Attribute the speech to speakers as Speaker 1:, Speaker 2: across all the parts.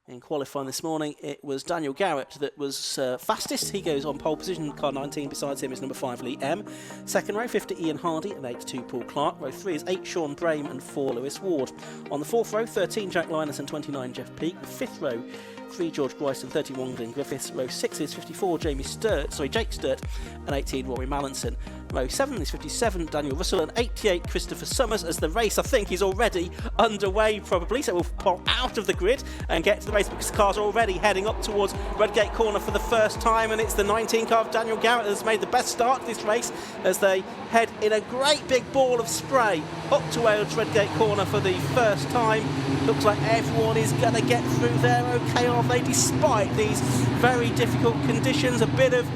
Speaker 1: In qualifying this morning, it was Daniel Garrett that was fastest. He goes on pole position, car 19. Besides him is number 5, Lee M. Second row, 50, Ian Hardy, and 82, Paul Clark. Row 3 is 8, Sean Brame, and 4, Lewis Ward. On the fourth row, 13, Jack Linus, and 29, Jeff Peake. The fifth row, 3, George Grice, and 31, Glenn Griffiths. Row 6 is 54, Jake Sturt, and 18, Rory Mallinson. Row 7 is 57, Daniel Russell, and 88, Christopher Summers, as the race, I think, is already underway, probably. So we'll pull out of the grid and get to the race because the cars are already heading up towards Redgate Corner for the first time, and it's the 19 car of Daniel Garrett that's made the best start to this race as they head in a great big ball of spray up towards Redgate Corner for the first time. Looks like everyone is going to get through there okay, are they, despite these very difficult conditions. A bit of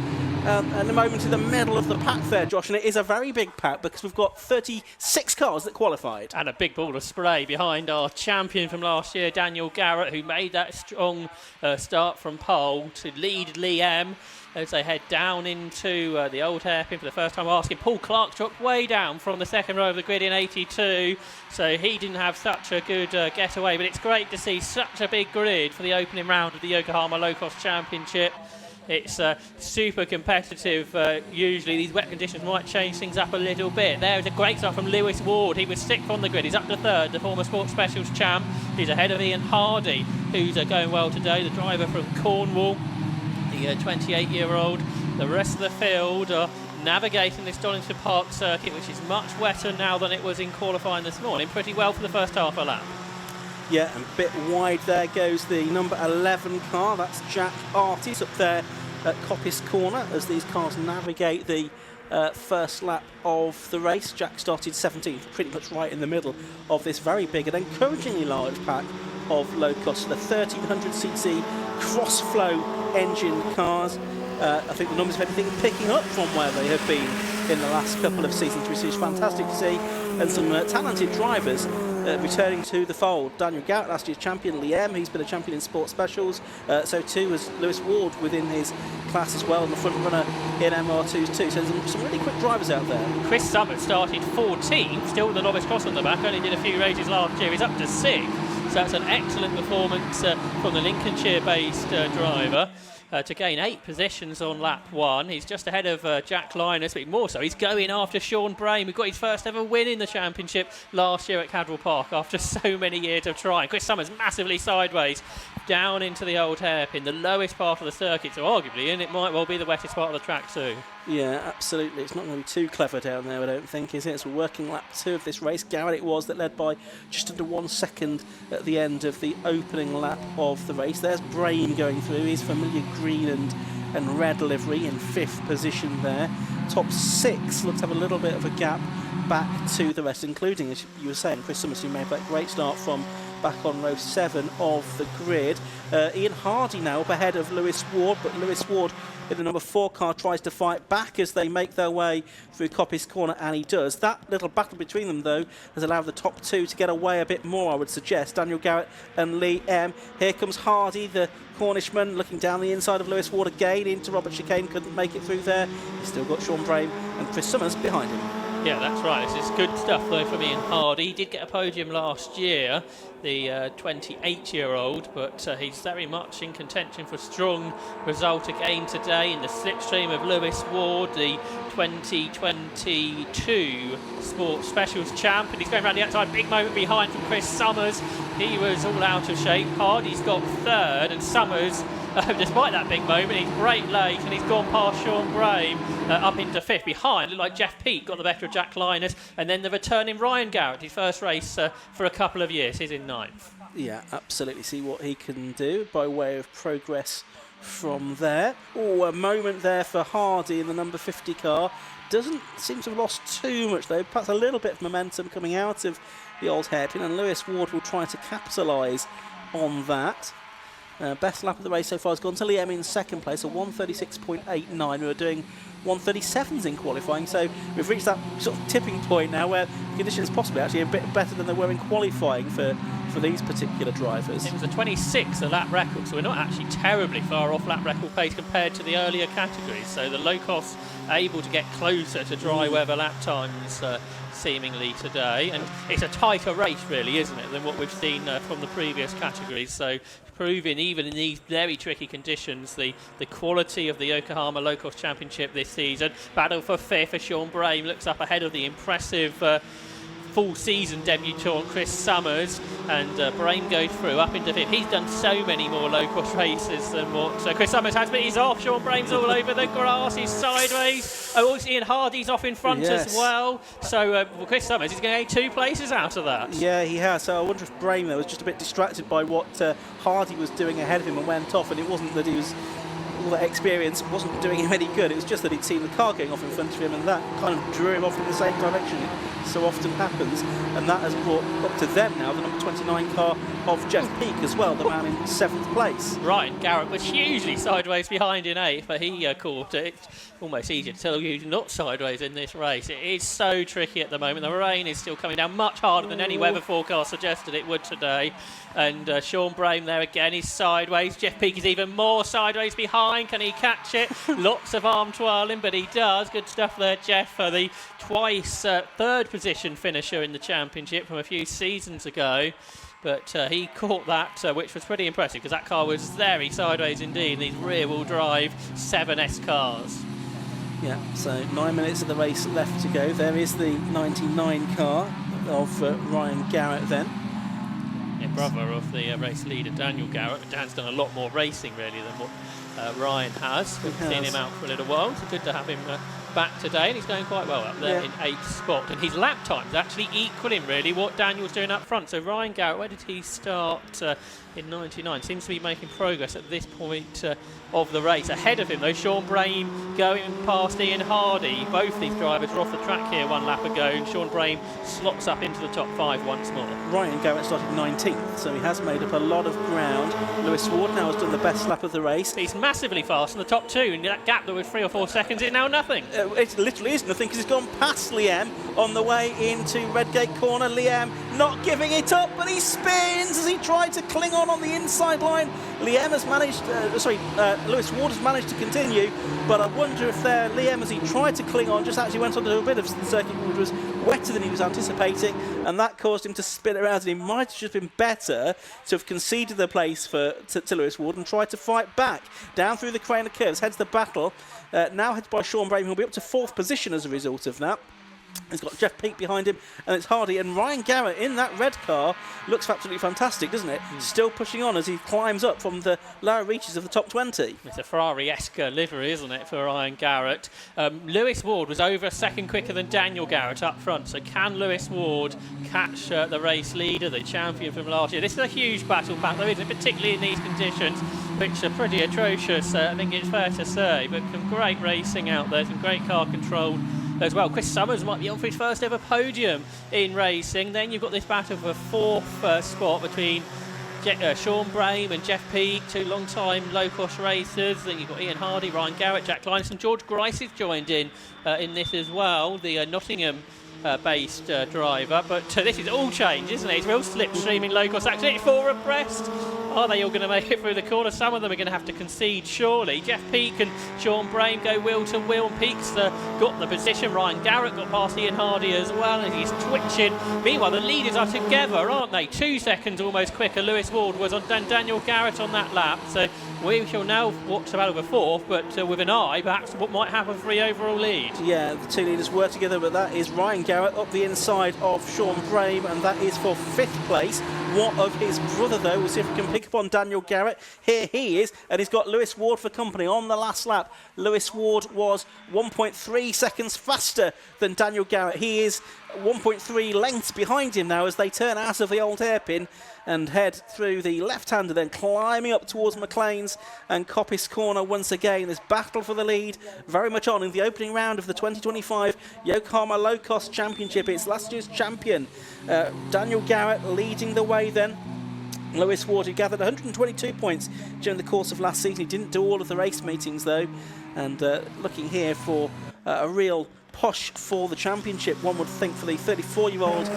Speaker 1: at the moment in the middle of the pack there, Josh, and it is a very big pack because we've got 36 cars that qualified.
Speaker 2: And a big ball of spray behind our champion from last year, Daniel Garrett, who made that strong start from pole to lead Lee M as they head down into the old hairpin for the first time. Asking Paul Clark dropped way down from the second row of the grid in 82, so he didn't have such a good getaway, but it's great to see such a big grid for the opening round of the Yokohama Locost Championship. It's super competitive. Usually these wet conditions might change things up a little bit. There's a great start from Lewis Ward. He was 6th on the grid. He's up to 3rd, the former Sports Specials champ. He's ahead of Ian Hardy, who's going well today, the driver from Cornwall, the 28-year-old. The rest of the field are navigating this Donington Park circuit, which is much wetter now than it was in qualifying this morning. Pretty well for the first half a lap.
Speaker 1: Yeah, and a bit wide there goes the number 11 car. That's Jack Artis up there at Coppice Corner as these cars navigate the first lap of the race. Jack started 17th, pretty much right in the middle of this very big and encouragingly large pack of low-cost, the 1300cc cross-flow engine cars. I think the numbers of everything picking up from where they have been in the last couple of seasons, which is fantastic to see, and some talented drivers returning to the fold. Daniel Garrett, last year's champion. Lee M, he's been a champion in Sports Specials. So too was Lewis Ward within his class as well, and the front runner in MR2s too. So there's some really quick drivers out there.
Speaker 2: Chris Summers started 14th, still with the novice cross on the back, only did a few races last year. He's up to 6th, so that's an excellent performance from the Lincolnshire-based driver. To gain 8 positions on lap 1. He's just ahead of Jack Linus, but more so, he's going after Sean Brame, who got his first ever win in the championship last year at Cadwell Park after so many years of trying. Chris Summers massively sideways down into the old hairpin, the lowest part of the circuit, so arguably, and it might well be the wettest part of the track too.
Speaker 1: Yeah, absolutely. It's not going to be too clever down there, I don't think, is it? It's working lap 2 of this race. Garrett it was that led by just under 1 second at the end of the opening lap of the race. There's Brame going through his familiar green and red livery in 5th position there. Top 6 looks to have a little bit of a gap back to the rest, including, as you were saying, Chris Summers, who made that great start from back on row 7 of the grid. Ian Hardy now up ahead of Lewis Ward, but Lewis Ward in the number 4 car tries to fight back as they make their way through Coppice Corner, and he does. That little battle between them, though, has allowed the top 2 to get away a bit more, I would suggest. Daniel Garrett and Lee M. Here comes Hardy, the Cornishman, looking down the inside of Lewis Ward again into Robert Chicane, couldn't make it through there. He's still got Sean Brame and Chris Summers behind him.
Speaker 2: Yeah, that's right. This is good stuff, though, from Ian Hardy. He did get a podium last year, the 28-year-old, but he's very much in contention for a strong result again today in the slipstream of Lewis Ward, the 2022 Sports Specials champ, and he's going around the outside. Big moment behind from Chris Summers. He was all out of shape. Hardy's got 3rd, and Summers, despite that big moment, he's great late, and he's gone past Sean Brame up into 5th. Behind, looked like Jeff Peake got the better of Jack Linus, and then the returning Ryan Garrett, his first race for a couple of years. He's in 9th.
Speaker 1: Yeah, absolutely. See what he can do by way of progress from there. Oh, a moment there for Hardy in the number 50 car. Doesn't seem to have lost too much, though. Perhaps a little bit of momentum coming out of the old hairpin, and Lewis Ward will try to capitalise on that. Best lap of the race so far has gone to Lee M in 2nd place, a 136.89. We were doing 137s in qualifying, so we've reached that sort of tipping point now where conditions possibly actually a bit better than they were in qualifying for these particular drivers.
Speaker 2: It was a 26 a lap record, so we're not actually terribly far off lap record pace compared to the earlier categories. So the low-cost able to get closer to dry weather lap times seemingly today, and it's a tighter race really, isn't it, than what we've seen from the previous categories. So proving, even in these very tricky conditions, the quality of the Yokohama Locost Championship this season. Battle for fifth as Sean Brame looks up ahead of the impressive full season debutant Chris Summers, and Brame goes through up into fifth. He's done so many more low-cost races than what Chris Summers has, but he's off. Sean Brame's all over the grass, he's sideways. Oh, Ian Hardy's off in front as well. So Chris Summers is going to get 2 places out of that.
Speaker 1: Yeah, he has. So I wonder if Brame there was just a bit distracted by what Hardy was doing ahead of him and went off, and it wasn't that he was, all that experience wasn't doing him any good. It was just that he'd seen the car going off in front of him, and that kind of drew him off in the same direction. It so often happens, and that has brought up to them now the number 29 car of Jeff Peake as well, the man in 7th place.
Speaker 2: Ryan Garrett was hugely sideways behind in 8th, but he caught it. Almost easier to tell you he's not sideways in this race. It is so tricky at the moment. The rain is still coming down much harder than any weather forecast suggested it would today. And Sean Brame there again is sideways. Jeff Peake is even more sideways behind. Can he catch it? Lots of arm twirling, but he does. Good stuff there, Jeff, for the twice 3rd position finisher in the championship from a few seasons ago. But he caught that, which was pretty impressive, because that car was very sideways indeed. These rear-wheel drive 7S cars.
Speaker 1: Yeah, so 9 minutes of the race left to go. There is the 99 car of Ryan Garrett then.
Speaker 2: Yeah, brother of the race leader Daniel Garrett. Dan's done a lot more racing really than what Ryan has. We've seen him out for a little while. It's good to have him back today, and he's going quite well up there in 8th spot. And his lap times actually equaling really what Daniel's doing up front. So Ryan Garrett, where did he start in 99? Seems to be making progress at this point of the race. Ahead of him though, Sean Brame going past Ian Hardy. Both these drivers are off the track here 1 lap ago, and Sean Brame slots up into the top 5 once more.
Speaker 1: Ryan Garrett started 19th, so he has made up a lot of ground. Lewis Ward now has done the best lap of the race.
Speaker 2: He's massively fast in the top 2, and that gap that was 3 or 4 seconds is now nothing.
Speaker 1: It literally is nothing, because he's gone past Liam on the way into Redgate Corner. Liam not giving it up, but he spins as he tried to cling on the inside line. Liam has managed, Lewis Ward has managed to continue, but I wonder if Liam, as he tried to cling on, just actually went onto a bit of the circuit which was wetter than he was anticipating, and that caused him to spin around, and he might have just been better to have conceded the place to Lewis Ward and tried to fight back down through the crane of curves. Heads the battle, now heads by Sean Brame, who'll be up to 4th position as a result of that. He's got Jeff Peake behind him, and it's Hardy, and Ryan Garrett in that red car looks absolutely fantastic, doesn't it? Still pushing on as he climbs up from the lower reaches of the top 20.
Speaker 2: It's a Ferrari-esque livery, isn't it, for Ryan Garrett? Lewis Ward was over a second quicker than Daniel Garrett up front, so can Lewis Ward catch the race leader, the champion from last year? This is a huge battle pack, though, isn't it? Particularly in these conditions, which are pretty atrocious, I think it's fair to say, but some great racing out there, some great car control as well. Chris Summers might be on for his first ever podium in racing. Then you've got this battle for 4th spot between Sean Brame and Jeff Peake, 2 long-time low-cost racers. Then you've got Ian Hardy, Ryan Garrett, Jack Linus, and George Grice has joined in this as well, the Nottingham based driver. But this is all change, isn't it? It's real slipstream in low-cost action. 4 abreast. Are they all going to make it through the corner? Some of them are going to have to concede, surely. Jeff Peake and Sean Brame go wheel to wheel. Peake's got the position. Ryan Garrett got past Ian Hardy as well, and he's twitching. Meanwhile, the leaders are together, aren't they? 2 seconds almost quicker. Lewis Ward was on Daniel Garrett on that lap. So we shall now watch the battle for 4th, but with an eye, perhaps what might happen for the overall lead. Yeah, the 2 leaders were together, but that is Ryan Garrett up the inside of Sean Brame, and that is for 5th place. What of his brother, though? We'll see if we can pick up on Daniel Garrett. Here he is, and he's got Lewis Ward for company on the last lap. Lewis Ward was 1.3 seconds faster than Daniel Garrett. He is 1.3 lengths behind him now as they turn out of the old hairpin and head through the left-hander, then climbing up towards McLean's and Coppice Corner once again. This battle for the lead very much on in the opening round of the 2025 Yokohama Low-Cost Championship. It's last year's champion, Daniel Garrett, leading the way then. Lewis Ward, who gathered 122 points during the course of last season. He didn't do all of the race meetings, though. And looking here for a real
Speaker 1: push for the championship, one would think, for the 34-year-old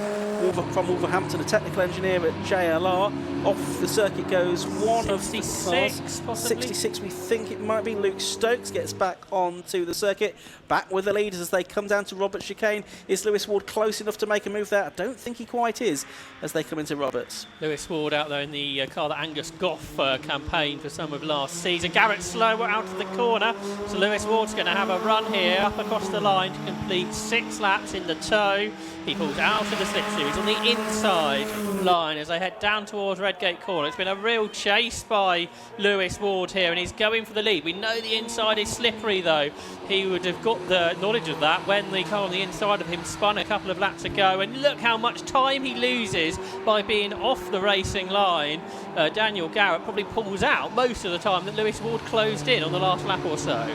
Speaker 1: from Wolverhampton, a technical engineer at JLR. Off the circuit goes one of the cars. 66, we think it might be. Luke Stokes gets back onto the circuit, back with the leaders as they come down to Roberts chicane. Is Lewis Ward close enough to make a move there? I don't think he quite is as they come into Roberts.
Speaker 2: Lewis Ward out there in the car that Angus Goff campaigned for some of last season. Garrett slower out of the corner, so Lewis Ward's going to have a run here up across the line to complete 6 laps in the tow. He pulls out of the slipstream. He's on the inside line as they head down towards Redgate Corner. It's been a real chase by Lewis Ward here, and he's going for the lead. We know the inside is slippery, though. He would have got the knowledge of that when the car on the inside of him spun a couple of laps ago, and look how much time he loses by being off the racing line. Daniel Garrett probably pulls out most of the time that Lewis Ward closed in on the last lap or so.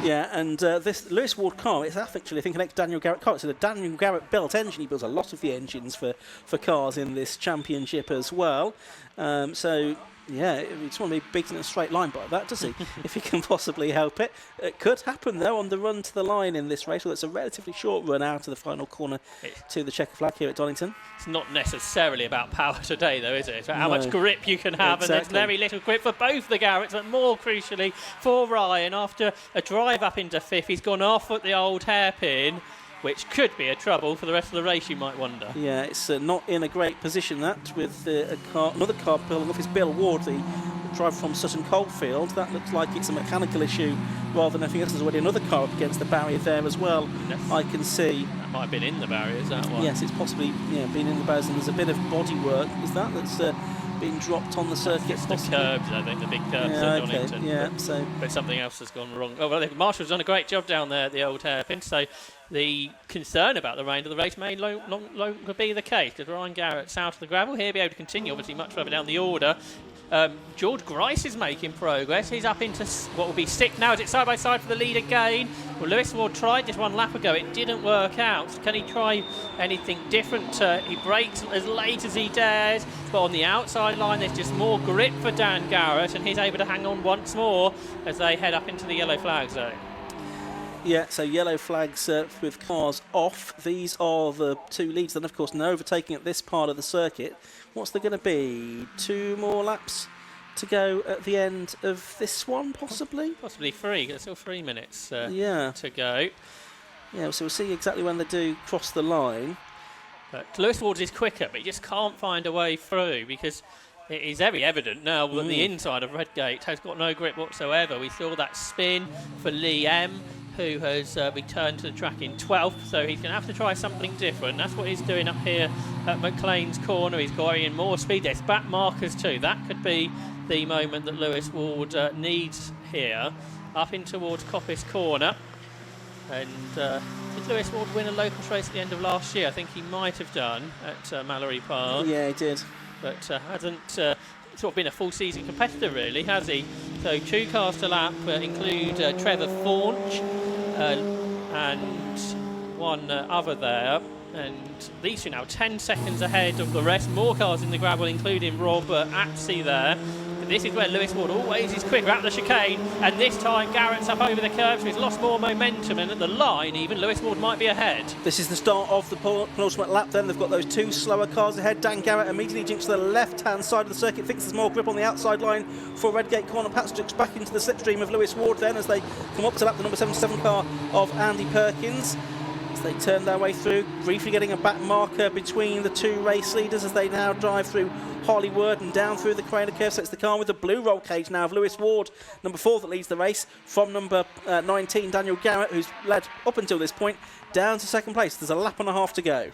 Speaker 1: Yeah, and this Lewis Ward car, it's actually, I think, an ex-Daniel Garrett car. It's a Daniel Garrett built engine. He builds a lot of the engines for cars in this championship as well. So, yeah, he just want to be beaten in a straight line by that, does he? If he can possibly help it. It could happen, though, on the run to the line in this race. Well, it's a relatively short run out of the final corner to the checker flag here at Donington.
Speaker 2: It's not necessarily about power today, though, is it? It's about how much grip you can have, and there's very little grip for both the Garretts, but more crucially for Ryan. After a drive up into 5th, he's gone off at the old hairpin, which could be a trouble for the rest of the race, you might wonder. Yeah,
Speaker 1: it's not in a great position, that, with another car pulling off. Is Bill Ward, the driver from Sutton Coldfield. That looks like it's a mechanical issue rather than anything else. There's already another car up against the barrier there as well.
Speaker 2: Yes.
Speaker 1: I can see.
Speaker 2: That might have been in the barriers, that one.
Speaker 1: Yes, it's possibly been in the barriers, and there's a bit of body work. Is that's been dropped on the circuit?
Speaker 2: It's the curbs, I think, the big curbs at Donington.
Speaker 1: Yeah,
Speaker 2: but something else has gone wrong. Oh, well, Marshall's done a great job down there at the old hairpin, so the concern about the remainder of the race may no longer be the case, because Ryan Garrett's out of the gravel. He'll be able to continue, obviously, much further down the order. George Grice is making progress. He's up into what will be 6th now. Is it side by side for the lead again? Well, Lewis Ward tried this one lap ago. It didn't work out. Can he try anything different? He brakes as late as he dares, but on the outside line there's just more grip for Dan Garrett, and he's able to hang on once more as they head up into the yellow flag zone.
Speaker 1: Yeah, so yellow flags with cars off. These are the 2 leads. Then, of course, no overtaking at this part of the circuit. What's there going to be? 2 more laps to go at the end of this one, possibly?
Speaker 2: Possibly 3. There's still 3 minutes to go.
Speaker 1: Yeah, so we'll see exactly when they do cross the line.
Speaker 2: But Lewis Ward is quicker, but he just can't find a way through, because it is very evident now that the inside of Redgate has got no grip whatsoever. We saw that spin for Lee M, who has returned to the track in 12th, so he's going to have to try something different. That's what he's doing up here at McLean's corner. He's going in more speed. There's back markers too. That could be the moment that Lewis Ward needs here. Up in towards Coppice Corner. And did Lewis Ward win a Locost race at the end of last year? I think he might have done at Mallory Park.
Speaker 1: Yeah, he did.
Speaker 2: But hasn't sort of been a full season competitor, really, has he? So 2 cars to lap include Trevor Faunch and one other there. And these 2 now 10 seconds ahead of the rest. More cars in the gravel, including Rob Apsey there. But this is where Lewis Ward always is quicker at the chicane, and this time Garrett's up over the curve, so he's lost more momentum, and at the line even Lewis Ward might be ahead.
Speaker 1: This is the start of the penultimate lap then. They've got those 2 slower cars ahead. Dan Garrett immediately jinks to the left-hand side of the circuit, thinks there's more grip on the outside line for Redgate Corner. Perhaps jukes back into the slipstream of Lewis Ward then as they come up to lap the number 77 car of Andy Perkins. As they turn their way through, briefly getting a back marker between the 2 race leaders as they now drive through Hollywood and down through the Craner curve. So it's the car with the blue roll cage now of Lewis Ward, number 4, that leads the race from number 19, Daniel Garrett, who's led up until this point down to 2nd place. There's a lap and a half to go.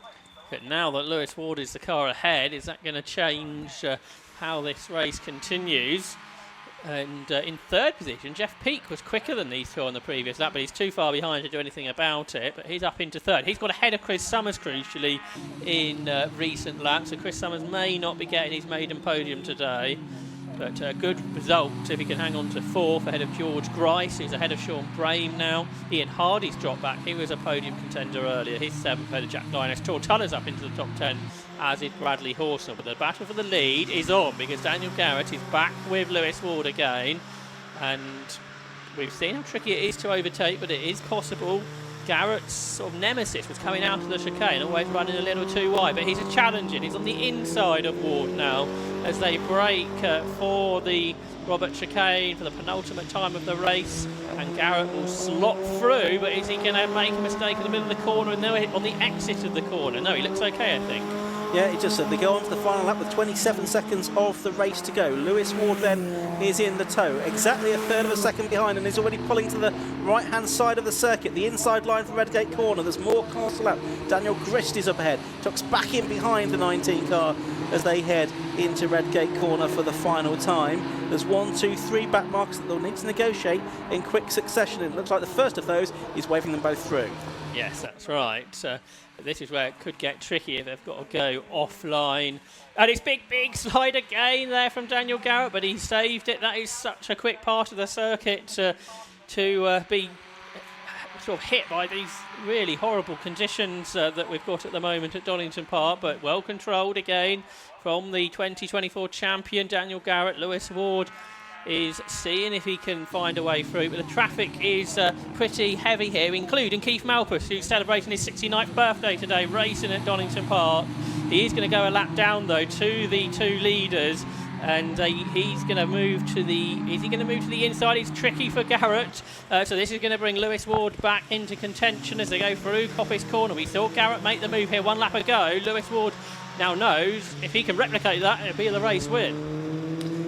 Speaker 2: But now that Lewis Ward is the car ahead, is that going to change how this race continues? And in 3rd position, Jeff Peake was quicker than these 2 on the previous lap, but he's too far behind to do anything about it. But he's up into 3rd. He's got ahead of Chris Summers, crucially, in recent laps. So Chris Summers may not be getting his maiden podium today. But a good result if he can hang on to 4th ahead of George Grice, who's ahead of Sean Brame now. Ian Hardy's dropped back. He was a podium contender earlier. He's 7th ahead of Jack Dynas. Tortulla's up into the top 10, as is Bradley Horsnell. But the battle for the lead is on, because Daniel Garrett is back with Lewis Ward again. And we've seen how tricky it is to overtake, but it is possible. Garrett's sort of nemesis was coming out of the chicane, always running a little too wide, but he's a challenging. He's on the inside of Ward now as they break for the Robert chicane for the penultimate time of the race, and Garrett will slot through, but is he going to make a mistake in the middle of the corner and no, on the exit of the corner? No, he looks okay, I think.
Speaker 1: Yeah, it just said they go on to the final lap with 27 seconds of the race to go. Lewis Ward then is in the tow, exactly a third of a second behind, and is already pulling to the right-hand side of the circuit, the inside line from Redgate Corner. There's more cars to lap. Daniel Grist is up ahead, tucks back in behind the 19 car as they head into Redgate Corner for the final time. There's 1, 2, 3 back marks that they'll need to negotiate in quick succession, and it looks like the first of those is waving them both through.
Speaker 2: Yes, that's right. This is where it could get tricky if they've got to go offline. And it's big slide again there from Daniel Garrett, but he saved it. That is such a quick part of the circuit to be sort of hit by these really horrible conditions that we've got at the moment at Donington Park, but well controlled again from the 2024 champion Daniel Garrett. Lewis Ward is seeing if he can find a way through, but the traffic is pretty heavy here, including Keith Malpas, who's celebrating his 69th birthday today, racing at Donington Park. He is going to go a lap down though to the two leaders, and he's going to move to the. Is he going to move to the inside? It's tricky for Garrett, so this is going to bring Lewis Ward back into contention as they go through Coppice Corner. We saw Garrett make the move here 1 lap ago. Lewis Ward now knows if he can replicate that, it'll be the race win.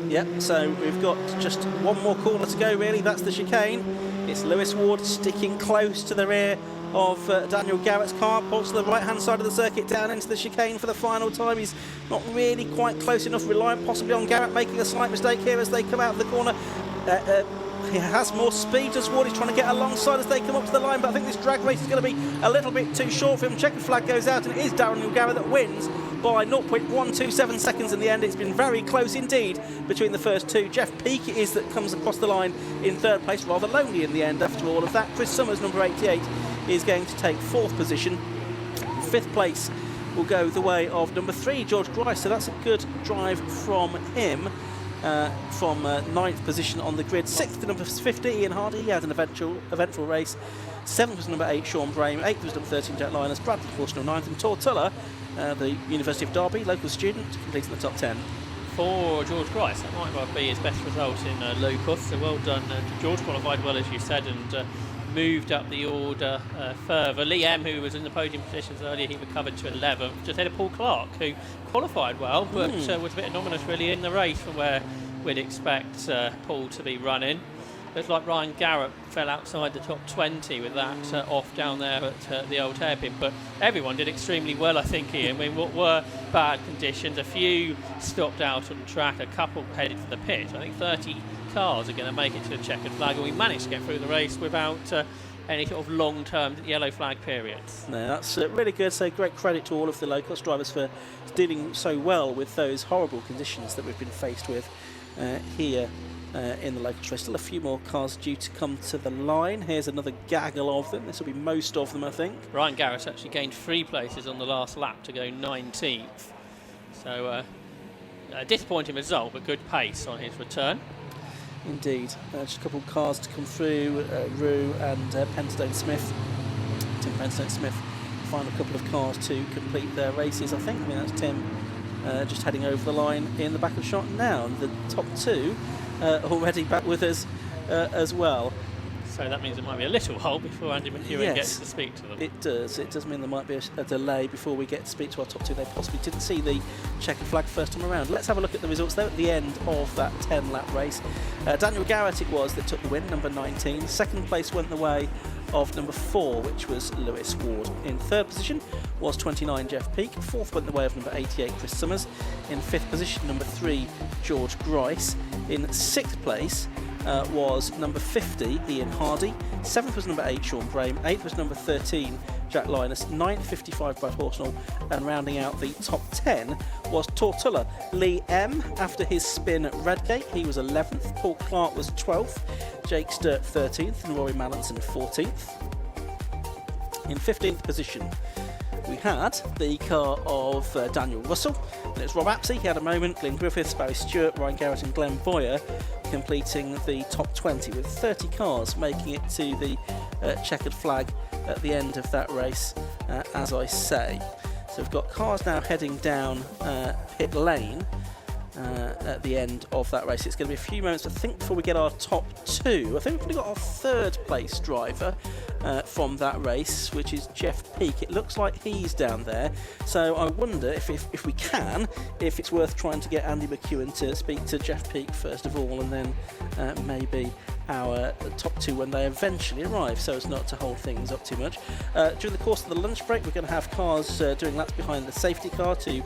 Speaker 1: Yep, so we've got just one more corner to go really, that's the chicane. It's Lewis Ward sticking close to the rear of Daniel Garrett's car, pulls to the right hand side of the circuit down into the chicane for the final time. He's not really quite close enough, reliant possibly on Garrett making a slight mistake here as they come out of the corner. He has more speed as Ward is trying to get alongside as they come up to the line, but I think this drag race is going to be a little bit too short for him. Checkered flag goes out and it is Daniel Garrett that wins by 0.127 seconds in the end. It's been very close indeed between the first two. Jeff Peake it is that comes across the line in third place, rather lonely in the end after all of that. Chris Summers, number 88, is going to take fourth position. Fifth place will go the way of number 3, George Grice, so that's a good drive from him. From ninth position on the grid. Sixth to number 50, Ian Hardy. He had an eventful race. Seventh was number 8, Sean Brame. Eighth was number 13, Jack Linus. Bradley Forstnell, ninth. And Tortulla, the University of Derby local student, completing the top 10.
Speaker 2: For George Grice, that might well be his best result in Locost. So well done. George qualified well, as you said, and moved up the order further. Lee M, who was in the podium positions earlier, he recovered to 11th. Just ahead of Paul Clark, who qualified well, but was a bit anomalous really in the race from where we'd expect Paul to be running. Looks like Ryan Garrett fell outside the top 20 with that off down there at the old hairpin, but everyone did extremely well, I think, Ian. I mean, what were bad conditions? A few stopped out on the track, a couple headed for the pit. I think 30 cars are going to make it to the checkered flag, and we managed to get through the race without any sort of long-term yellow flag periods. No,
Speaker 1: that's really good. So great credit to all of the Locost drivers for dealing so well with those horrible conditions that we've been faced with here in the Locost race. Still a few more cars due to come to the line. Here's another gaggle of them. This will be most of them, I think.
Speaker 2: Ryan Garrett actually gained 3 places on the last lap to go 19th. So a disappointing result, but good pace on his return.
Speaker 1: Indeed. Just a couple of cars to come through, Rue and Penstone Smith. Tim Penstone Smith, final couple of cars to complete their races, I think. I mean, that's Tim just heading over the line in the back of the shot now. And the top 2 already back with us as well.
Speaker 2: So that means it might be a little while before Andy McEwen gets to speak to them.
Speaker 1: It does. It does mean there might be a delay before we get to speak to our top 2. They possibly didn't see the checkered flag first time around. Let's have a look at the results though at the end of that 10-lap race. Daniel Garrett it was that took the win, number 19. Second place went the way of number 4, which was Lewis Ward. In third position was 29, Jeff Peake. Fourth went the way of number 88, Chris Summers. In fifth position, number 3, George Grice. In sixth place was number 50, Ian Hardy. 7th was number 8, Sean Brame. 8th was number 13, Jack Linus. 9th, 55, Brad Horsnell. And rounding out the top 10 was Tortulla. Lee M, after his spin at Redgate, he was 11th. Paul Clark was 12th. Jake Sturt 13th. And Rory Mallinson 14th. In 15th position, we had the car of Daniel Russell, and it's Rob Apsey. He had a moment. Glyn Griffiths, Barry Stewart, Ryan Garrett and Glenn Boyer completing the top 20 with 30 cars making it to the checkered flag at the end of that race, as I say. So we've got cars now heading down pit lane at the end of that race. It's going to be a few moments, I think, before we get our top two. I think we've probably got our third place driver from that race, which is Jeff Peake. It looks like he's down there. So I wonder if we can, if it's worth trying to get Andy McEwen to speak to Jeff Peake first of all, and then maybe our top two when they eventually arrive, so as not to hold things up too much. During the course of the lunch break, we're going to have cars doing laps behind the safety car to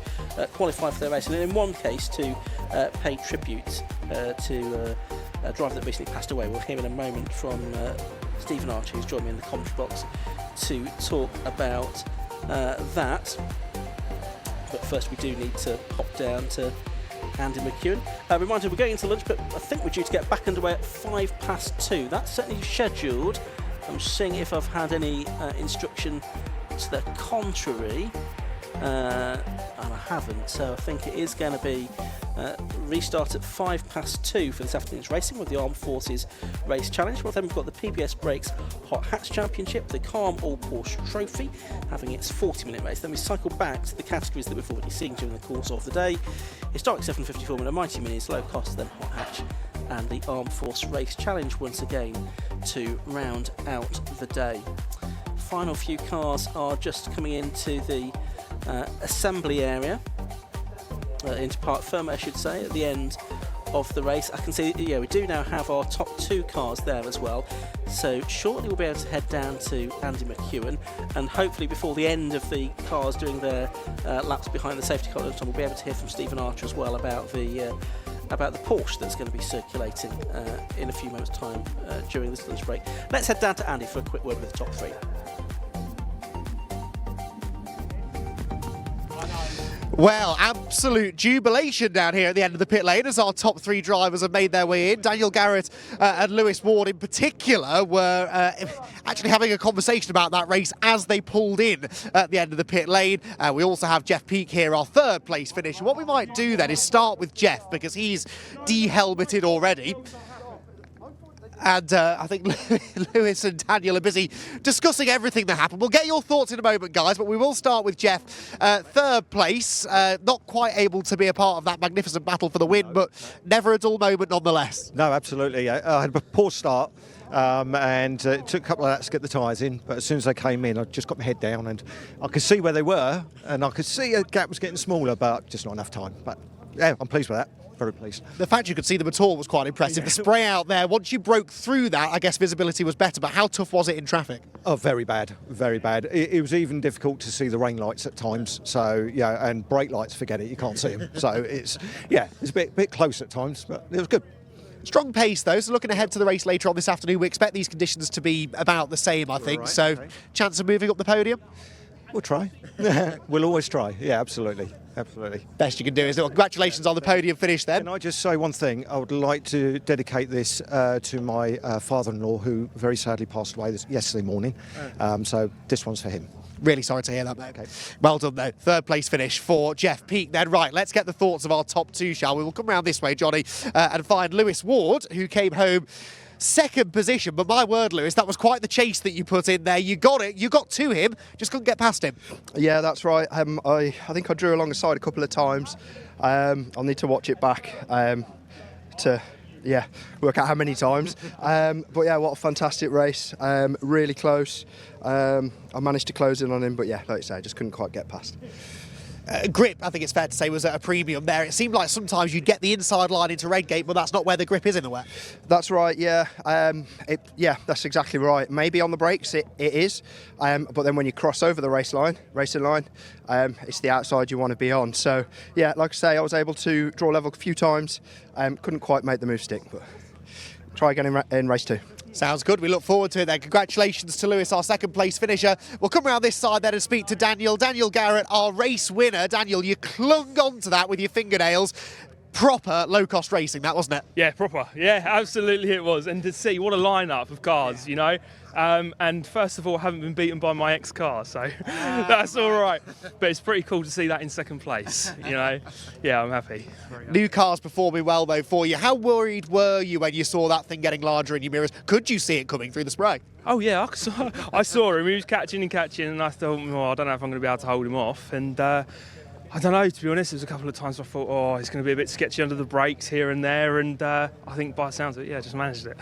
Speaker 1: qualify for their race, and in one case to pay tribute to a driver that recently passed away. We'll hear in a moment from Stephen Archer, who's joined me in the commentary box to talk about that. But first we do need to pop down to Andy McEwen. Reminder, we're going into lunch, but I think we're due to get back underway at 2:05. That's certainly scheduled. I'm seeing if I've had any instruction to the contrary, and I haven't, so I think it is going to be restart at 2:05 for this afternoon's racing with the Armed Forces Race Challenge. Well, then we've got the PBS Brakes Hot Hats Championship, the Calm All Porsche Trophy, having its 40-minute race. Then we cycle back to the categories that we've already seen during the course of the day. Historic 754 Minute, Mighty Minis, Low Cost, then Hot Hatch, and the Armed Force Race Challenge once again to round out the day. Final few cars are just coming into the assembly area, into Parc Fermé, I should say, at the end of the race. I can see, yeah, we do now have our top two cars there as well. So shortly we'll be able to head down to Andy McEwen, and hopefully before the end of the cars doing their laps behind the safety car, we'll be able to hear from Stephen Archer as well about the Porsche that's going to be circulating in a few moments' time during this lunch break. Let's head down to Andy for a quick word with the top three.
Speaker 3: Well, absolute jubilation down here at the end of the pit lane as our top three drivers have made their way in. Daniel Garrett and Lewis Ward in particular were actually having a conversation about that race as they pulled in at the end of the pit lane. We also have Jeff Peake here, our third place finisher. What we might do then is start with Jeff, because he's de-helmeted already. And I think Lewis and Daniel are busy discussing everything that happened. We'll get your thoughts in a moment, guys, but we will start with Jeff. Third place, not quite able to be a part of that magnificent battle for the win, but never a dull moment nonetheless.
Speaker 4: No, absolutely. I had a poor start, and it took a couple of laps to get the tyres in, but as soon as they came in, I just got my head down and I could see where they were, and I could see a gap was getting smaller, but just not enough time. But yeah, I'm pleased with that. Very pleased.
Speaker 3: The fact you could see them at all was quite impressive. The spray out there, once you broke through that, I guess visibility was better, but how tough was it in traffic?
Speaker 4: Oh, very bad, very bad. It was even difficult to see the rain lights at times, so yeah, and brake lights, forget it, you can't see them. So it's a bit close at times, but it was good.
Speaker 3: Strong pace though, so looking ahead to the race later on this afternoon, we expect these conditions to be about the same, I think,
Speaker 4: right,
Speaker 3: so
Speaker 4: okay.
Speaker 3: Chance of moving up the podium?
Speaker 4: We'll try. We'll always try, yeah, absolutely. Absolutely.
Speaker 3: Best you can do is, congratulations on the podium finish then.
Speaker 4: Can I just say one thing? I would like to dedicate this to my father-in-law, who very sadly passed away yesterday morning. So this one's for him.
Speaker 3: Really sorry to hear that, mate.
Speaker 4: Okay.
Speaker 3: Well done, though. Third place finish for Jeff Peake then. Right, let's get the thoughts of our top two, shall we? We'll come round this way, Johnny, and find Lewis Ward, who came home second position. But my word, Lewis, that was quite the chase that you put in there. You got it. You got to him, just couldn't get past him.
Speaker 5: Yeah, that's right. I think I drew alongside a couple of times. I'll need to watch it back to work out how many times. But yeah, what a fantastic race. Really close. I managed to close in on him, but yeah, like you say, I just couldn't quite get past.
Speaker 3: Grip, I think it's fair to say, was at a premium there. It seemed like sometimes you'd get the inside line into Redgate, but that's not where the grip is in the wet.
Speaker 5: That's right, yeah. That's exactly right. Maybe on the brakes it is, but then when you cross over the racing line, it's the outside you want to be on. So yeah, like I say, I was able to draw level a few times. Couldn't quite make the move stick, but try again in race two.
Speaker 3: Sounds good. We look forward to it then. Congratulations to Lewis, our second place finisher. We'll come around this side then and speak to Daniel. Daniel Garrett, our race winner. Daniel, you clung on to that with your fingernails. proper low-cost racing, that wasn't it?
Speaker 6: Yeah, proper. Yeah, absolutely it was. And to see what a lineup of cars, you know. And first of all, I haven't been beaten by my ex-car, so that's all right. But it's pretty cool to see that in second place, you know. Yeah, I'm happy.
Speaker 3: New cars performing well, though, for you. How worried were you when you saw that thing getting larger in your mirrors? Could you see it coming through the spray?
Speaker 6: Oh yeah, I saw him. He was catching, and I thought, I don't know if I'm going to be able to hold him off. And I don't know, to be honest, there was a couple of times I thought, oh, it's going to be a bit sketchy under the brakes here and there. And I think by the sounds of it, yeah, just managed it.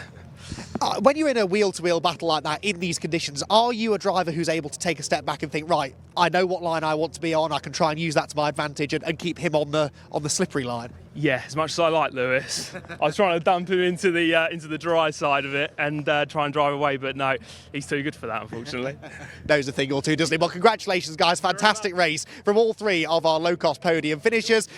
Speaker 3: When you're in a wheel-to-wheel battle like that, in these conditions, are you a driver who's able to take a step back and think, right, I know what line I want to be on, I can try and use that to my advantage and keep him on the slippery line?
Speaker 6: Yeah, as much as I like Lewis, I was trying to dump him into the dry side of it and try and drive away, but no, he's too good for that, unfortunately.
Speaker 3: Knows a thing or two, doesn't he? Well, congratulations, guys. Fantastic race from all three of our low-cost podium finishers.